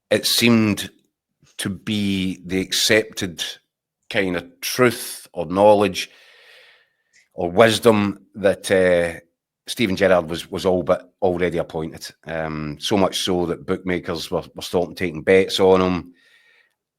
it seemed to be the accepted kind of truth or knowledge or wisdom that Steven Gerrard was all but already appointed. So much so that bookmakers were starting taking bets on him.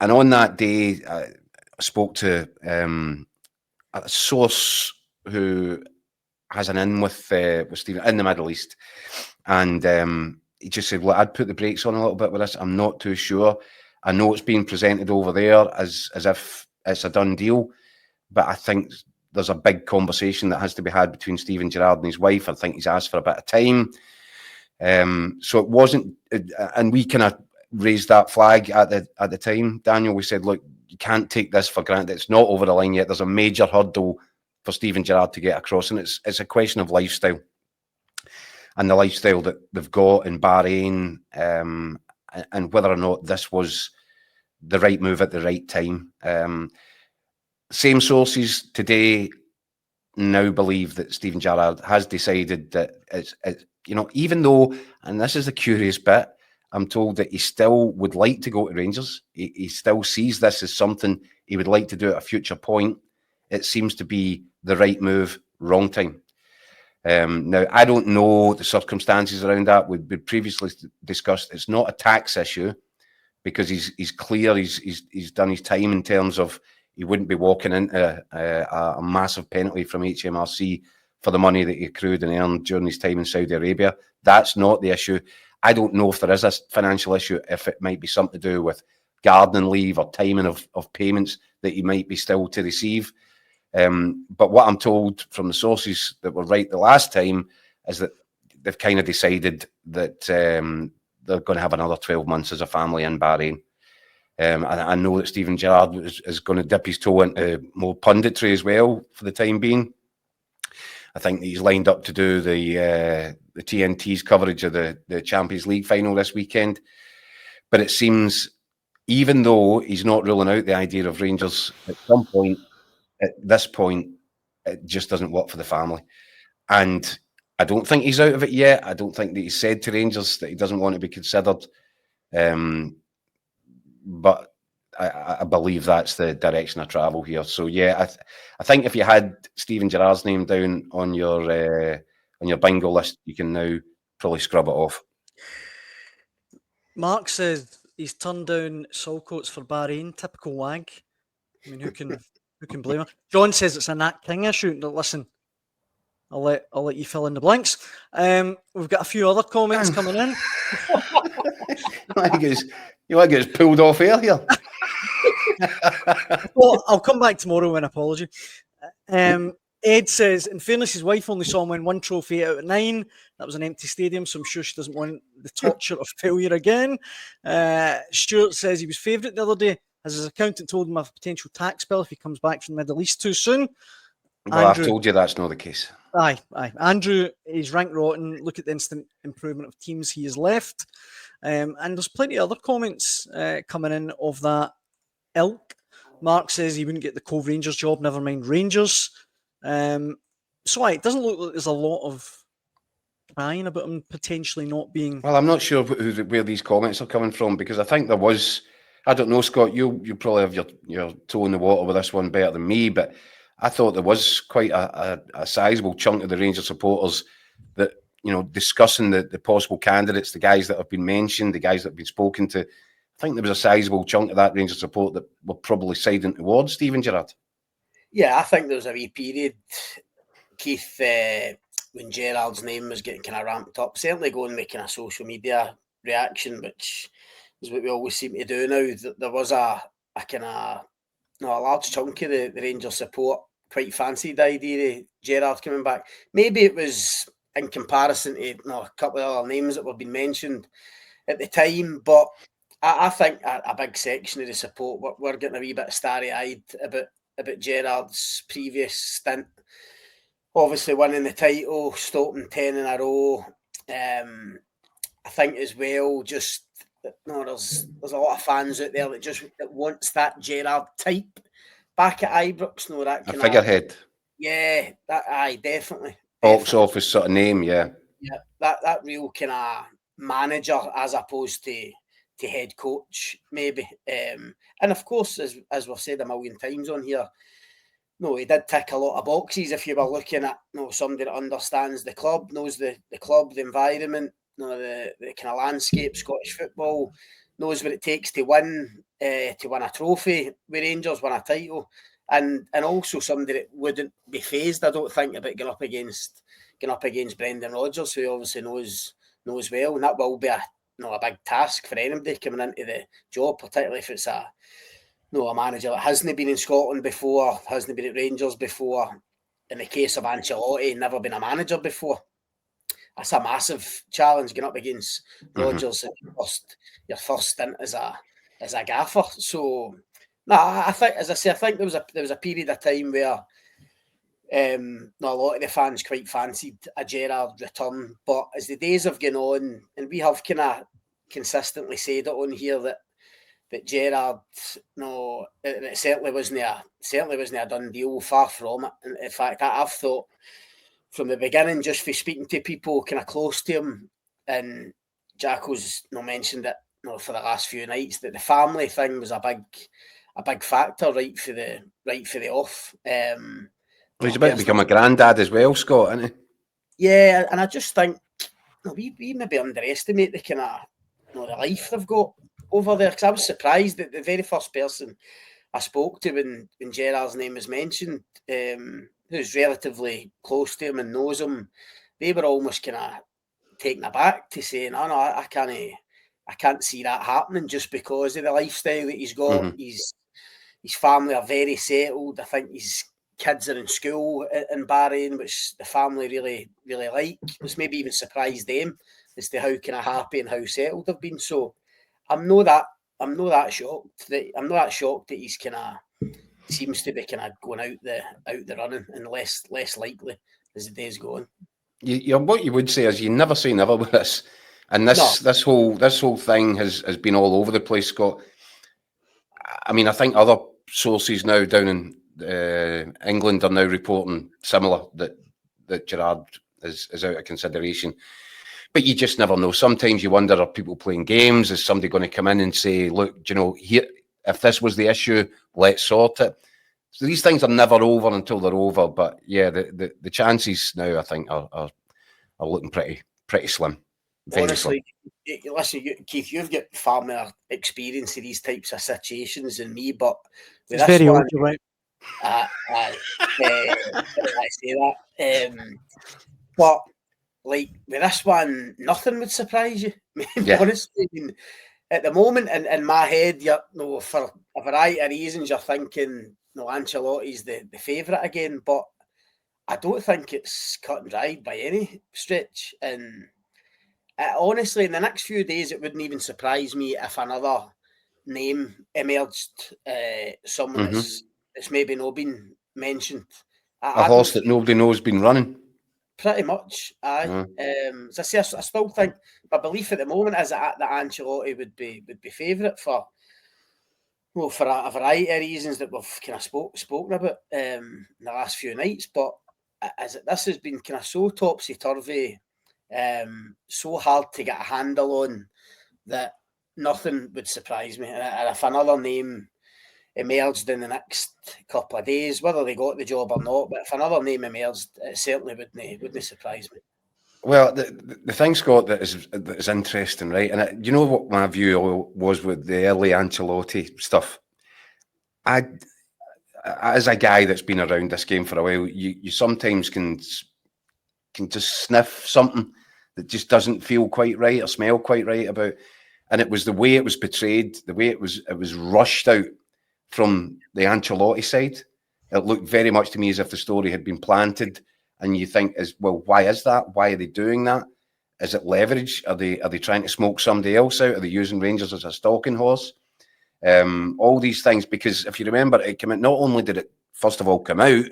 And on that day, I spoke to a source who has an in with Steven in the Middle East, and he just said, "Well, I'd put the brakes on a little bit with this. I'm not too sure. I know it's being presented over there as if it's a done deal, but I think there's a big conversation that has to be had between Steven Gerrard and his wife. I think he's asked for a bit of time. So it wasn't, and we kind of raised that flag at the time, Daniel. We said, look, you can't take this for granted. It's not over the line yet. There's a major hurdle for Steven Gerrard to get across, and it's a question of lifestyle. And the lifestyle that they've got in Bahrain, and whether or not this was the right move at the right time. Same sources today now believe that Steven Gerrard has decided that it's even though, and this is the curious bit, I'm told that he still would like to go to Rangers. He still sees this as something he would like to do at a future point. It seems to be the right move, wrong time. Now, I don't know the circumstances around that. We've previously discussed it's not a tax issue because he's clear, he's done his time in terms of he wouldn't be walking into a massive penalty from HMRC for the money that he accrued and earned during his time in Saudi Arabia. That's not the issue. I don't know if there is a financial issue, if it might be something to do with gardening leave or timing of payments that he might be still to receive. But what I'm told from the sources that were right the last time is that they've kind of decided that they're going to have another 12 months as a family in Bahrain. And I know that Steven Gerrard is going to dip his toe into more punditry as well for the time being. I think he's lined up to do the TNT's coverage of the Champions League final this weekend. But it seems, even though he's not ruling out the idea of Rangers at some point, at this point, it just doesn't work for the family. And I don't think he's out of it yet. I don't think that he's said to Rangers that he doesn't want to be considered. But I believe that's the direction of travel here. So yeah, I think if you had Steven Gerrard's name down on your bingo list, you can now probably scrub it off. Mark says he's turned down Saltcoats for Bahrain. Typical wag. I mean, who can blame him? John says it's a Nat King issue. Listen, I'll let you fill in the blanks. We've got a few other comments coming in. You want to get us pulled off air here? Well, I'll come back tomorrow with an apology. Ed says, in fairness, his wife only saw him win 1 trophy out of 9. That was an empty stadium, so I'm sure she doesn't want the torture of failure again. Stuart says he was favourite the other day, as his accountant told him of a potential tax bill if he comes back from the Middle East too soon. Well, Andrew, I've told you that's not the case. Aye. Andrew is rank rotten. Look at the instant improvement of teams he has left. And there's plenty of other comments coming in of that ilk. Mark says he wouldn't get the Cove Rangers job, never mind Rangers. So it doesn't look like there's a lot of crying about him potentially not being... Well, I'm not sure where these comments are coming from, because I think there was... I don't know, Scott, you probably have your toe in the water with this one better than me, but I thought there was quite a sizable chunk of the Rangers supporters that, discussing the possible candidates, the guys that have been mentioned, the guys that have been spoken to. I think there was a sizable chunk of that Rangers support that were probably siding towards Steven Gerrard. Yeah, I think there was a wee period, Keith, when Gerrard's name was getting kind of ramped up, certainly going making a social media reaction, which is what we always seem to do now. There was a large chunk of the Rangers support quite fancied the idea of Gerrard coming back. Maybe it was in comparison to a couple of other names that were being mentioned at the time, but I think a big section of the support we're getting a wee bit starry-eyed about Gerrard's previous stint. Obviously winning the title, stopping 10 in a row. I think as well, just there's a lot of fans out there that wants that Gerrard type back at Ibrox. That a figurehead. Yeah, definitely. Box office sort of name, yeah. Yeah, that real kind of manager as opposed to head coach, maybe. And of course, as we've said a million times on here, he did tick a lot of boxes. If you were looking at somebody that understands the club, knows the club, the environment, the kind of landscape, Scottish football, knows what it takes to win a trophy with Rangers, win a title, and also somebody that wouldn't be phased, I don't think, about going up against Brendan Rodgers, who obviously knows well, and that will be a big task for anybody coming into the job, particularly if it's a manager that hasn't been in Scotland before, hasn't been at Rangers before. In the case of Ancelotti, never been a manager before. That's a massive challenge going up against Rodgers in your first stint as a gaffer. So, I think, as I say, I think there was a period of time where a lot of the fans quite fancied a Gerrard return. But as the days have gone on, and we have kind of consistently said it on here that Gerrard, it certainly wasn't a done deal. Far from it. And in fact, I've thought from the beginning, just for speaking to people kind of close to him, and Jacko's mentioned it for the last few nights, that the family thing was a big factor right for the off. He's about to become a granddad as well, Scott, isn't he? Yeah, and I just think we maybe underestimate the kind of the life they've got over there, because I was surprised that the very first person I spoke to when Gerrard's name was mentioned, who's relatively close to him and knows him, they were almost kind of taken aback to say, no, I can't see that happening, just because of the lifestyle that he's got. His family are very settled. I think his kids are in school in Bahrain, which the family really, really like. It's maybe even surprised them as to how kind of happy and how settled they've been. So I'm not that shocked that he's kind of seems to be kind of going out the running, and less likely as the days go on. What you would say is you never say never with this, and this whole thing has been all over the place, Scott. I mean, I think other sources now down in England are now reporting similar, that Gerrard is out of consideration. But you just never know. Sometimes you wonder, are people playing games? Is somebody going to come in and say, look, here, if this was the issue, let's sort it? So these things are never over until they're over. But yeah, the chances now, I think, are looking pretty slim. Honestly, listen, Keith, you've got far more experience in these types of situations than me, but with it's this very one, old, you're right. I say that. But like with this one, nothing would surprise you. Honestly, I mean, at the moment, in my head, for a variety of reasons, you're thinking, Ancelotti's the favourite again. But I don't think it's cut and dried by any stretch. And honestly, in the next few days, it wouldn't even surprise me if another name emerged, someone that's maybe not been mentioned. A horse that nobody knows been running. Pretty much, aye. As I say, I still think my belief at the moment is that Ancelotti would be favourite for a variety of reasons that we've kind of spoken about in the last few nights. But this has been kind of so topsy-turvy, so hard to get a handle on, that nothing would surprise me. And if another name emerged in the next couple of days, whether they got the job or not, but if another name emerged, it certainly wouldn't surprise me. Well, the thing, Scott, that is interesting, right? And you know what my view was with the early Ancelotti stuff? As a guy that's been around this game for a while, you sometimes can just sniff something that just doesn't feel quite right or smell quite right about. And it was the way it was portrayed, the way it was rushed out from the Ancelotti side. It looked very much to me as if the story had been planted, and you think, why is that? Why are they doing that? Is it leverage? Are they trying to smoke somebody else out? Are they using Rangers as a stalking horse? All these things, because if you remember, it came out, not only did it first of all come out,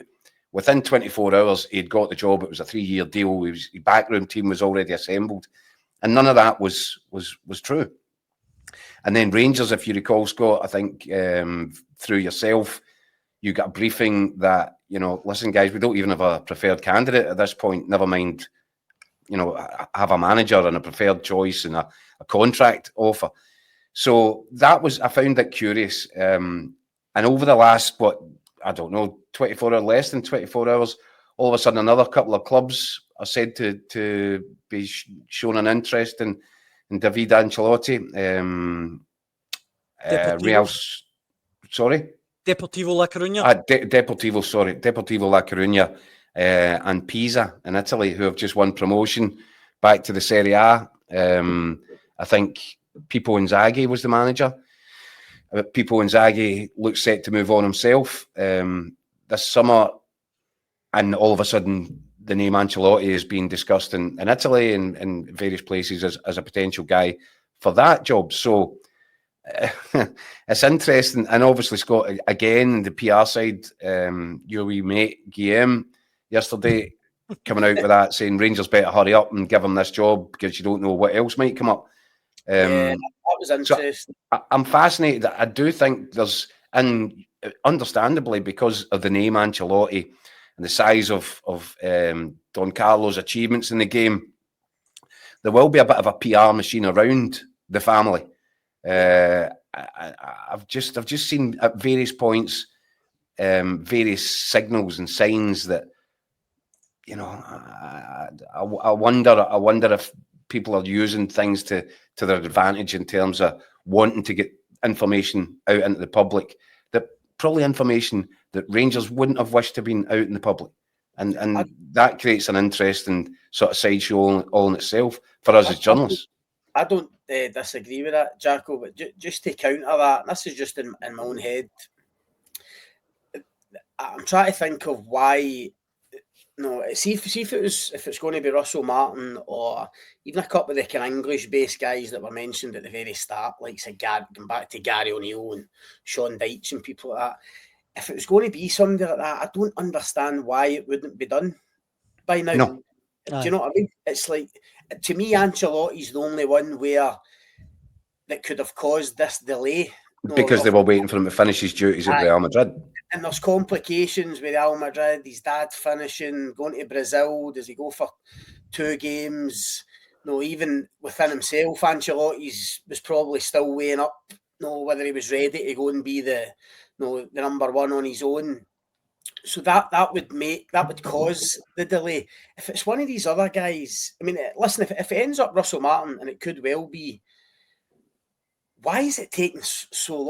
within 24 hours he'd got the job. It was a 3-year deal. His backroom team was already assembled, and none of that was true. And then Rangers, if you recall, Scott, I think through yourself, you got a briefing that, listen, guys, we don't even have a preferred candidate at this point. Never mind, have a manager and a preferred choice and a contract offer. So that was, I found it curious. And over the last, what, I don't know, 24 or less than 24 hours, all of a sudden another couple of clubs are said to be shown an interest in David Ancelotti. Real, sorry? Deportivo La Coruña. Deportivo La Coruña and Pisa in Italy, who have just won promotion back to the Serie A. I think Pippo Inzaghi was the manager. Pippo Inzaghi looks set to move on himself this summer, and all of a sudden the name Ancelotti is being discussed in Italy and in various places as a potential guy for that job. So it's interesting. And obviously, Scott, again, the PR side, your wee mate Guillaume yesterday coming out with that, saying Rangers better hurry up and give him this job because you don't know what else might come up. Yeah, that was interesting. So I'm fascinated. I do think there's, and understandably, because of the name Ancelotti and the size of Don Carlo's achievements in the game, there will be a bit of a PR machine around the family. I've just seen at various points various signals and signs that, you know, I wonder if people are using things to their advantage in terms of wanting to get information out into the public, that probably information that Rangers wouldn't have wished to have been out in the public. And that creates an interesting sort of sideshow all in itself for us as journalists. I don't disagree with that, Jacko, but just to counter that, and this is just in my own head, I'm trying to think of why. No, see if it's going to be Russell Martin or even a couple of the kind of English-based guys that were mentioned at the very start, like going back to Gary O'Neill and Sean Dyche and people like that. If it was going to be somebody like that, I don't understand why it wouldn't be done by now. No. Do you know what I mean? It's like, to me, Ancelotti's the only one that could have caused this delay. Because they were waiting for him to finish his duties at Real Madrid. And there's complications with Real Madrid. His dad finishing, going to Brazil. Does he go for 2 games? No, even within himself, Ancelotti was probably still weighing up, whether he was ready to go and be the number one on his own. So that would cause the delay. If it's one of these other guys, I mean, listen, if it ends up Russell Martin, and it could well be, why is it taking so long?